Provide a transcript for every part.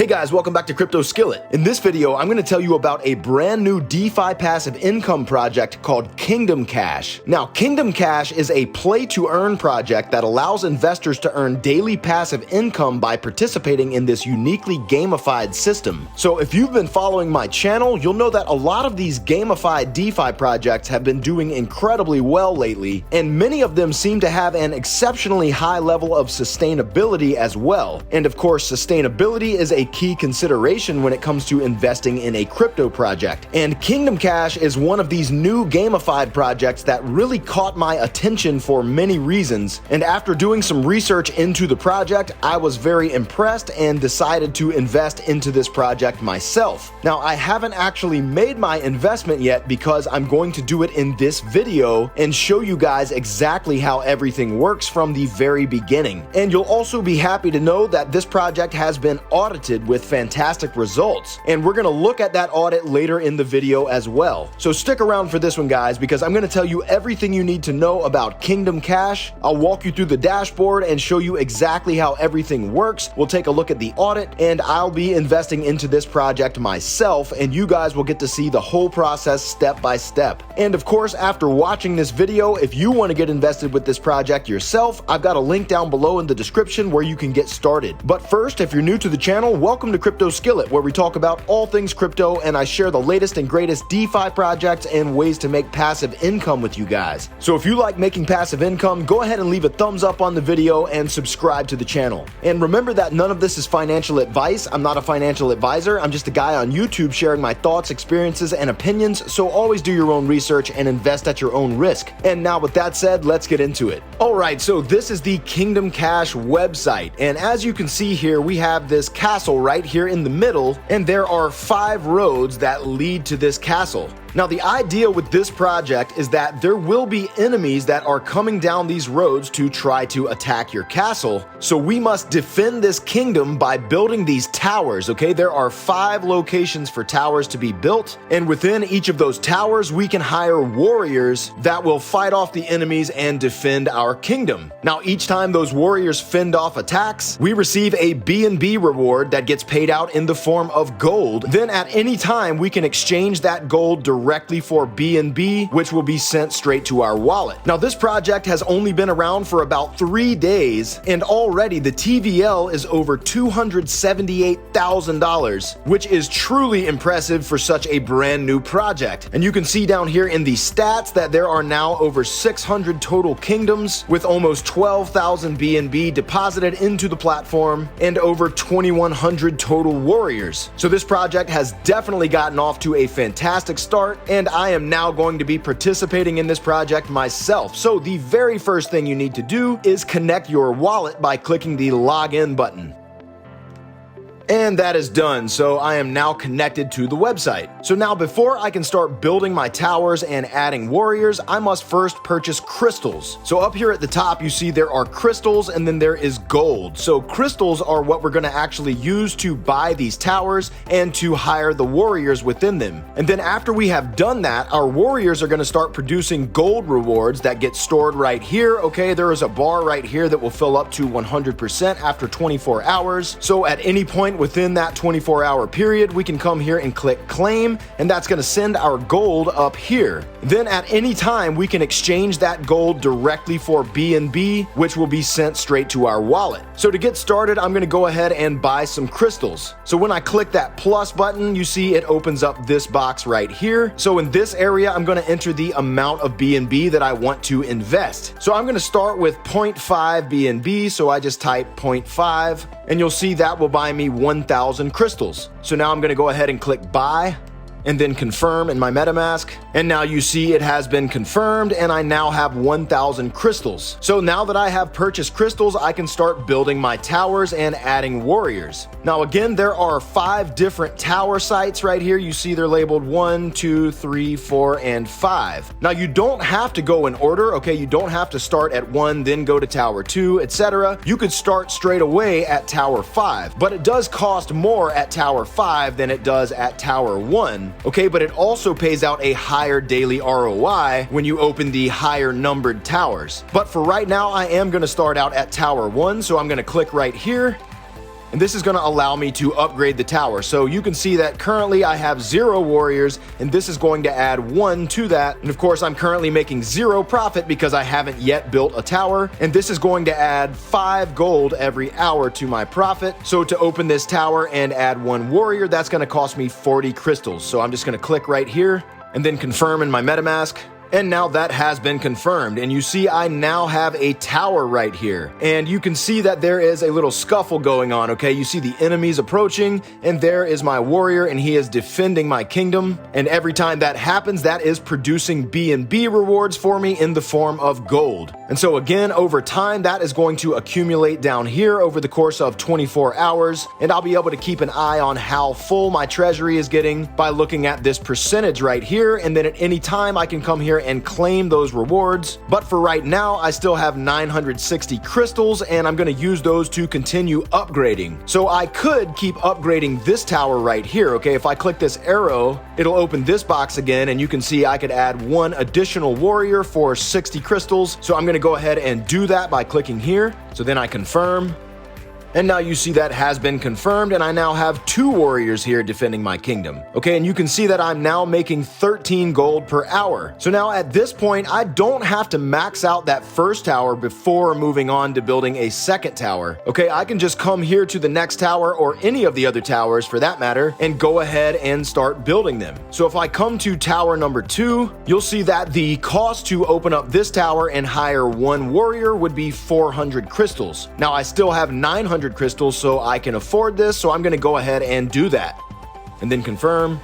Hey guys, welcome back to Crypto Skillet. In this video, I'm going to tell you about a brand new DeFi passive income project called Kingdom Cash. Now, Kingdom Cash is a play-to-earn project that allows investors to earn daily passive income by participating in this uniquely gamified system. So if you've been following my channel, you'll know that a lot of these gamified DeFi projects have been doing incredibly well lately, and many of them seem to have an exceptionally high level of sustainability as well. And of course, sustainability is a key consideration when it comes to investing in a crypto project. And Kingdom Cash is one of these new gamified projects that really caught my attention for many reasons. And after doing some research into the project, I was very impressed and decided to invest into this project myself. Now, I haven't actually made my investment yet because I'm going to do it in this video and show you guys exactly how everything works from the very beginning. And you'll also be happy to know that this project has been audited with fantastic results, and we're going to look at that audit later in the video as well. So stick around for this one, guys, because I'm going to tell you everything you need to know about Kingdom Cash. I'll walk you through the dashboard and show you exactly how everything works. We'll take a look at the audit, and I'll be investing into this project myself, and you guys will get to see the whole process step by step. And of course, after watching this video, if you want to get invested with this project yourself, I've got a link down below in the description where you can get started. But first, if you're new to the channel, welcome to Crypto Skillet, where we talk about all things crypto and I share the latest and greatest DeFi projects and ways to make passive income with you guys. So if you like making passive income, go ahead and leave a thumbs up on the video and subscribe to the channel. And remember that none of this is financial advice. I'm not a financial advisor. I'm just a guy on YouTube sharing my thoughts, experiences, and opinions. So always do your own research and invest at your own risk. And now with that said, let's get into it. All right, so this is the Kingdom Cash website. And as you can see here, we have this castle right here in the middle, and there are 5 roads that lead to this castle. Now, the idea with this project is that there will be enemies that are coming down these roads to try to attack your castle. So we must defend this kingdom by building these towers, okay? There are 5 locations for towers to be built, and within each of those towers, we can hire warriors that will fight off the enemies and defend our kingdom. Now, each time those warriors fend off attacks, we receive a BNB reward that gets paid out in the form of gold. Then at any time, we can exchange that gold directly for BNB, which will be sent straight to our wallet. Now, this project has only been around for about 3 days, and already the TVL is over $278,000, which is truly impressive for such a brand new project. And you can see down here in the stats that there are now over 600 total kingdoms, with almost 12,000 BNB deposited into the platform and over 2,100 total warriors. So this project has definitely gotten off to a fantastic start, and I am now going to be participating in this project myself. So the very first thing you need to do is connect your wallet by clicking the login button. And that is done, so I am now connected to the website. So now before I can start building my towers and adding warriors, I must first purchase crystals. So up here at the top, you see there are crystals and then there is gold. So crystals are what we're gonna actually use to buy these towers and to hire the warriors within them. And then after we have done that, our warriors are gonna start producing gold rewards that get stored right here. Okay, there is a bar right here that will fill up to 100% after 24 hours. So at any point within that 24-hour period, we can come here and click claim, and that's going to send our gold up here. Then at any time, we can exchange that gold directly for BNB, which will be sent straight to our wallet. So to get started, I'm going to go ahead and buy some crystals. So when I click that plus button, you see it opens up this box right here. So in this area, I'm going to enter the amount of BNB that I want to invest. So I'm going to start with 0.5 BNB, so I just type 0.5, and you'll see that will buy me 1,000 crystals. So now I'm going to go ahead and click buy, and then confirm in my MetaMask. And now you see it has been confirmed, and I now have 1,000 crystals. So now that I have purchased crystals, I can start building my towers and adding warriors. Now again, there are 5 different tower sites right here. You see they're labeled 1, 2, 3, 4, and 5. Now you don't have to go in order, okay? You don't have to start at 1, then go to tower 2, etc. You could start straight away at tower 5, but it does cost more at tower 5 than it does at tower 1. Okay, but it also pays out a higher daily ROI when you open the higher numbered towers. But for right now, I am going to start out at tower 1, so I'm going to click right here. and this is going to allow me to upgrade the tower. So you can see that currently I have 0 warriors, and this is going to add 1 to that. And of course, I'm currently making 0 profit because I haven't yet built a tower, and this is going to add 5 gold every hour to my profit. So to open this tower and add 1 warrior, that's going to cost me 40 crystals. So I'm just going to click right here and then confirm in my MetaMask. And now that has been confirmed, and you see I now have a tower right here. And you can see that there is a little scuffle going on, okay? You see the enemies approaching, and there is my warrior, and he is defending my kingdom. And every time that happens, that is producing BNB rewards for me in the form of gold. And so again, over time, that is going to accumulate down here over the course of 24 hours, and I'll be able to keep an eye on how full my treasury is getting by looking at this percentage right here, and then at any time I can come here and claim those rewards. But for right now, I still have 960 crystals, and I'm going to use those to continue upgrading. So I could keep upgrading this tower right here, okay? If I click this arrow, it'll open this box again, and you can see I could add 1 additional warrior for 60 crystals. So I'm going to go ahead and do that by clicking here. So then I confirm. And now you see that has been confirmed, and I now have 2 warriors here defending my kingdom. Okay, and you can see that I'm now making 13 gold per hour. So now at this point, I don't have to max out that first tower before moving on to building a second tower. Okay, I can just come here to the next tower, or any of the other towers for that matter, and go ahead and start building them. So if I come to tower number 2, you'll see that the cost to open up this tower and hire 1 warrior would be 400 crystals. Now I still have 900 crystals, so I can afford this, so I'm going to go ahead and do that and then confirm.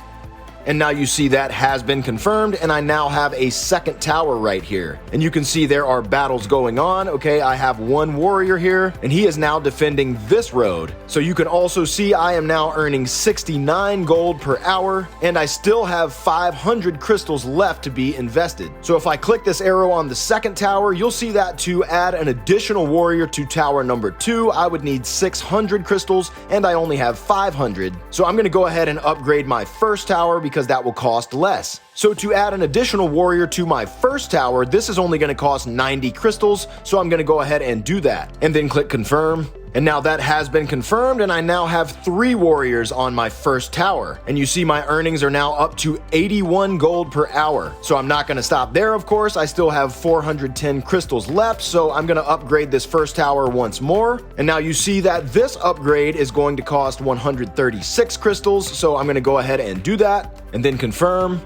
And now you see that has been confirmed, and I now have a second tower right here. And you can see there are battles going on. Okay, I have 1 warrior here, and he is now defending this road. So you can also see I am now earning 69 gold per hour, and I still have 500 crystals left to be invested. So if I click this arrow on the second tower, you'll see that to add an additional warrior to tower number 2, I would need 600 crystals, and I only have 500. So I'm going to go ahead and upgrade my first tower because that will cost less. So to add an additional warrior to my first tower, this is only going to cost 90 crystals, so I'm going to go ahead and do that, and then click confirm. And now that has been confirmed, and I now have 3 warriors on my first tower. And you see my earnings are now up to 81 gold per hour. So I'm not going to stop there, of course. I still have 410 crystals left, so I'm going to upgrade this first tower once more. And now you see that this upgrade is going to cost 136 crystals, so I'm going to go ahead and do that, and then confirm.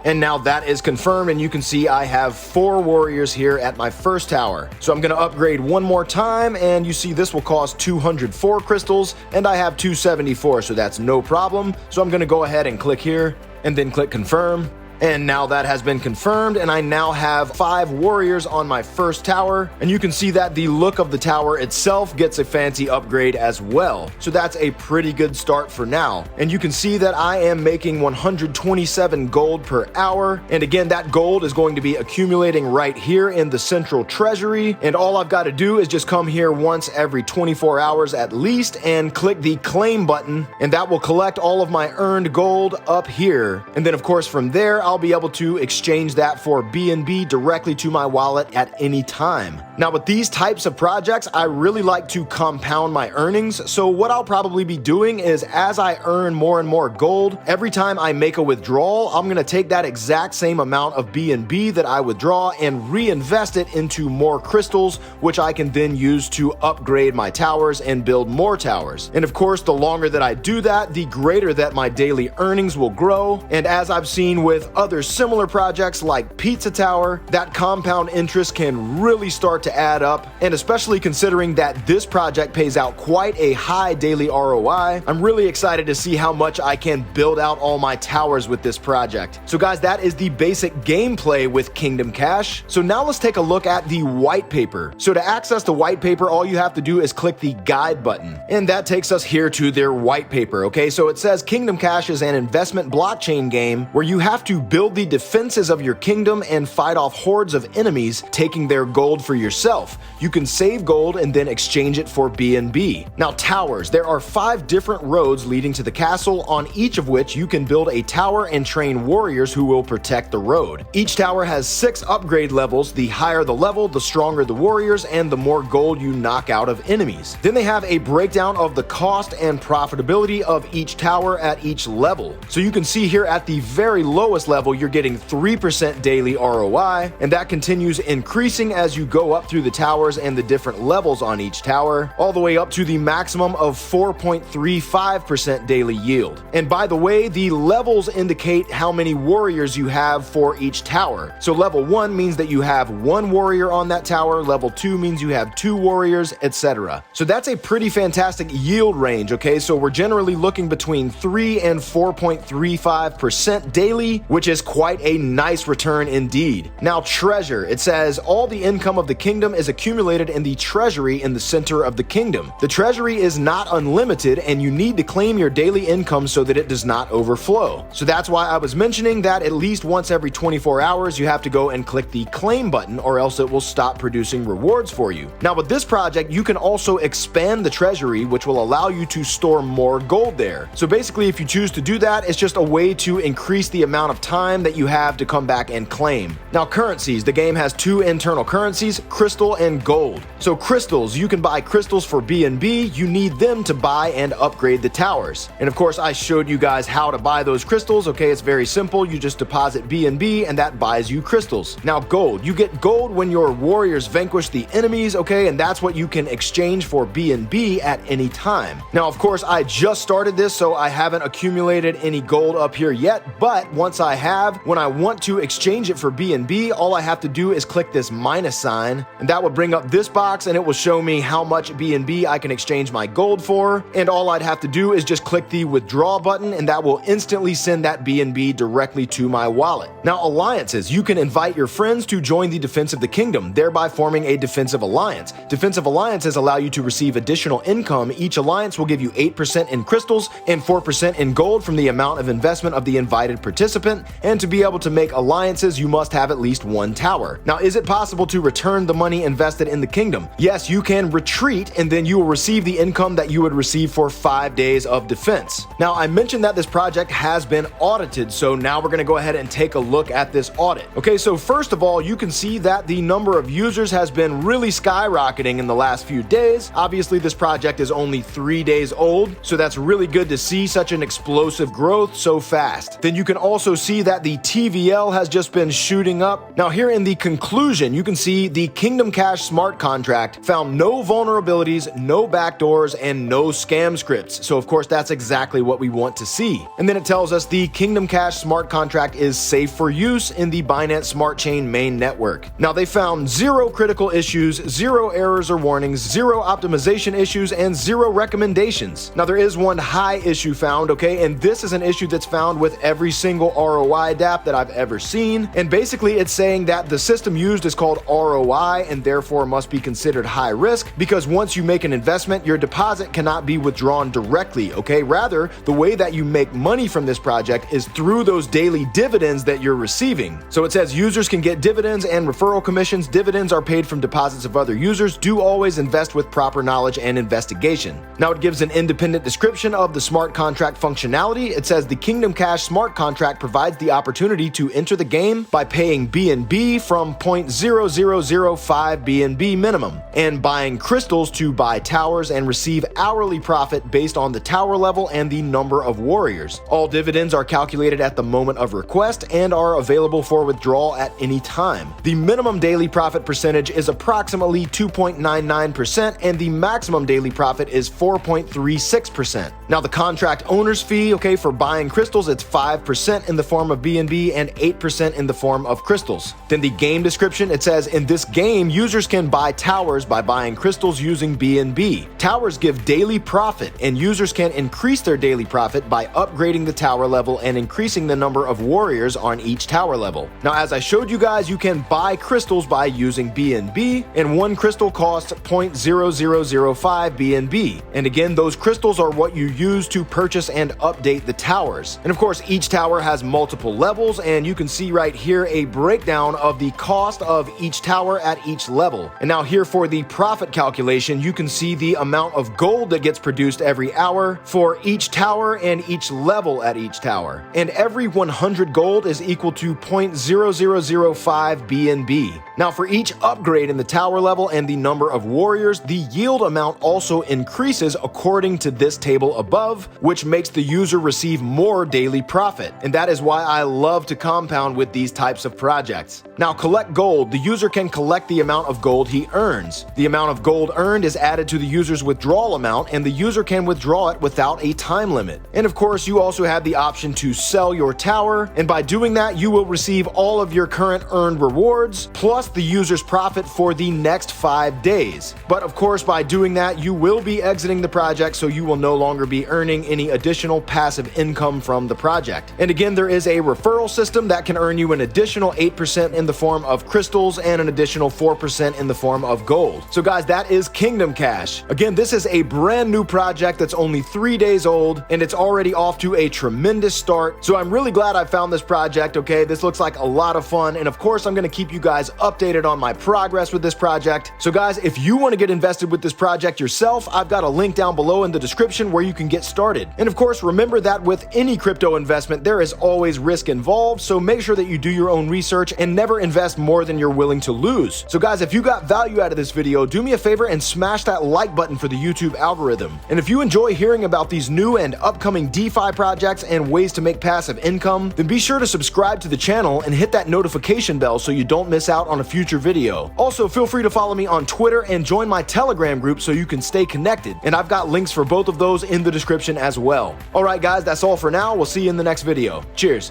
And now that is confirmed, and you can see I have 4 warriors here at my first tower. So I'm going to upgrade one more time, and you see this will cost 204 crystals, and I have 274, so that's no problem. So I'm going to go ahead and click here, and then click confirm. And now that has been confirmed, and I now have 5 warriors on my first tower. And you can see that the look of the tower itself gets a fancy upgrade as well. So that's a pretty good start for now. And you can see that I am making 127 gold per hour. And again, that gold is going to be accumulating right here in the central treasury. And all I've got to do is just come here once every 24 hours at least and click the claim button. And that will collect all of my earned gold up here. And then of course from there, I'll be able to exchange that for BNB directly to my wallet at any time. Now with these types of projects, I really like to compound my earnings. So what I'll probably be doing is as I earn more and more gold, every time I make a withdrawal, I'm going to take that exact same amount of BNB that I withdraw and reinvest it into more crystals, which I can then use to upgrade my towers and build more towers. And of course, the longer that I do that, the greater that my daily earnings will grow. And as I've seen with other similar projects like Pizza Tower, that compound interest can really start to add up. And especially considering that this project pays out quite a high daily ROI, I'm really excited to see how much I can build out all my towers with this project. So guys, that is the basic gameplay with Kingdom Cash. So now let's take a look at the white paper. So to access the white paper, all you have to do is click the guide button, and that takes us here to their white paper. Okay, so it says Kingdom Cash is an investment blockchain game where you have to build the defenses of your kingdom and fight off hordes of enemies, taking their gold for yourself. You can save gold and then exchange it for BNB. Now, towers. There are 5 different roads leading to the castle, on each of which you can build a tower and train warriors who will protect the road. Each tower has 6 upgrade levels. The higher the level, the stronger the warriors and the more gold you knock out of enemies. Then they have a breakdown of the cost and profitability of each tower at each level. So you can see here at the very lowest level, you're getting 3% daily ROI, and that continues increasing as you go up through the towers and the different levels on each tower, all the way up to the maximum of 4.35% daily yield. And by the way, the levels indicate how many warriors you have for each tower. So level 1 means that you have 1 warrior on that tower, level 2 means you have 2 warriors, etc. So that's a pretty fantastic yield range, okay? So we're generally looking between 3 and 4.35% daily, which is quite a nice return indeed. Now, treasure. It says all the income of the kingdom is accumulated in the treasury in the center of the kingdom. The treasury is not unlimited, and you need to claim your daily income so that it does not overflow. So that's why I was mentioning that at least once every 24 hours you have to go and click the claim button, or else it will stop producing rewards for you. Now, with this project, you can also expand the treasury, which will allow you to store more gold there. So basically, if you choose to do that, it's just a way to increase the amount of time that you have to come back and claim. Now, currencies. The game has 2 internal currencies, crystal and gold. So crystals, you can buy crystals for BNB. You need them to buy and upgrade the towers. And of course, I showed you guys how to buy those crystals. Okay, it's very simple. You just deposit BNB and that buys you crystals. Now, gold. You get gold when your warriors vanquish the enemies, okay, and that's what you can exchange for BNB at any time. Now, of course, I just started this, so I haven't accumulated any gold up here yet, but once I have, when I want to exchange it for BNB, all I have to do is click this minus sign, and that will bring up this box, and it will show me how much BNB I can exchange my gold for, and all I'd have to do is just click the withdraw button, and that will instantly send that BNB directly to my wallet. Now, alliances. You can invite your friends to join the defense of the kingdom, thereby forming a defensive alliance. Defensive alliances allow you to receive additional income. Each alliance will give you 8% in crystals and 4% in gold from the amount of investment of the invited participant, and to be able to make alliances, you must have at least 1 tower. Now, is it possible to return the money invested in the kingdom? Yes, you can retreat, and then you will receive the income that you would receive for 5 days of defense. Now, I mentioned that this project has been audited, so now we're going to go ahead and take a look at this audit. Okay, so first of all, you can see that the number of users has been really skyrocketing in the last few days. Obviously, this project is only 3 days old, so that's really good to see such an explosive growth so fast. Then you can also see that the TVL has just been shooting up. Now, here in the conclusion, you can see the Kingdom Cash smart contract found no vulnerabilities, no backdoors, and no scam scripts. So of course, that's exactly what we want to see. And then it tells us the Kingdom Cash smart contract is safe for use in the Binance Smart Chain main network. Now, they found 0 critical issues, 0 errors or warnings, 0 optimization issues, and 0 recommendations. Now, there is one high issue found, okay, and this is an issue that's found with every single ROI DApp that I've ever seen. And basically, it's saying that the system used is called ROI and therefore must be considered high risk, because once you make an investment, your deposit cannot be withdrawn directly, okay? Rather, the way that you make money from this project is through those daily dividends that you're receiving. So it says users can get dividends and referral commissions. Dividends are paid from deposits of other users. Do always invest with proper knowledge and investigation. Now, it gives an independent description of the smart contract functionality. It says the Kingdom Cash smart contract provides the opportunity to enter the game by paying BNB from 0.0005 BNB minimum and buying crystals to buy towers and receive hourly profit based on the tower level and the number of warriors. All dividends are calculated at the moment of request and are available for withdrawal at any time. The minimum daily profit percentage is approximately 2.99%, and the maximum daily profit is 4.36%. Now, the contract owner's fee, okay, for buying crystals, it's 5% in the form of BNB and 8% in the form of crystals. Then the game description, it says in this game, users can buy towers by buying crystals using BNB. Towers give daily profit, and users can increase their daily profit by upgrading the tower level and increasing the number of warriors on each tower level. Now, as I showed you guys, you can buy crystals by using BNB, and 1 crystal costs 0.0005 BNB. And again, those crystals are what you use to purchase and update the towers. And of course, each tower has multiple multiple levels, and you can see right here a breakdown of the cost of each tower at each level. And now here for the profit calculation, you can see the amount of gold that gets produced every hour for each tower and each level at each tower. And every 100 gold is equal to 0.0005 BNB. Now for each upgrade in the tower level and the number of warriors, the yield amount also increases according to this table above, which makes the user receive more daily profit. And that is why I love to compound with these types of projects. Now collect gold. The user can collect the amount of gold he earns. The amount of gold earned is added to the user's withdrawal amount, and the user can withdraw it without a time limit. And of course, you also have the option to sell your tower, and by doing that, you will receive all of your current earned rewards, plus the user's profit for the next 5 days. But of course, by doing that, you will be exiting the project, so you will no longer be earning any additional passive income from the project. And again, there is a referral system that can earn you an additional 8% in the form of crystals and an additional 4% in the form of gold. So guys, that is Kingdom Cash. Again, this is a brand new project that's only 3 days old, and it's already off to a tremendous start. So I'm really glad I found this project, okay? This looks like a lot of fun, and of course, I'm gonna keep you guys updated on my progress with this project. So guys, if you wanna get invested with this project yourself, I've got a link down below in the description where you can get started. And of course, remember that with any crypto investment, there is always risk involved, so make sure that you do your own research and never invest more than you're willing to lose. So guys, if you got value out of this video, do me a favor and smash that like button for the YouTube algorithm. And if you enjoy hearing about these new and upcoming DeFi projects and ways to make passive income, then be sure to subscribe to the channel and hit that notification bell so you don't miss out on a future video. Also, feel free to follow me on Twitter and join my Telegram group so you can stay connected. And I've got links for both of those in the description as well. All right, guys, that's all for now. We'll see you in the next video. Cheers.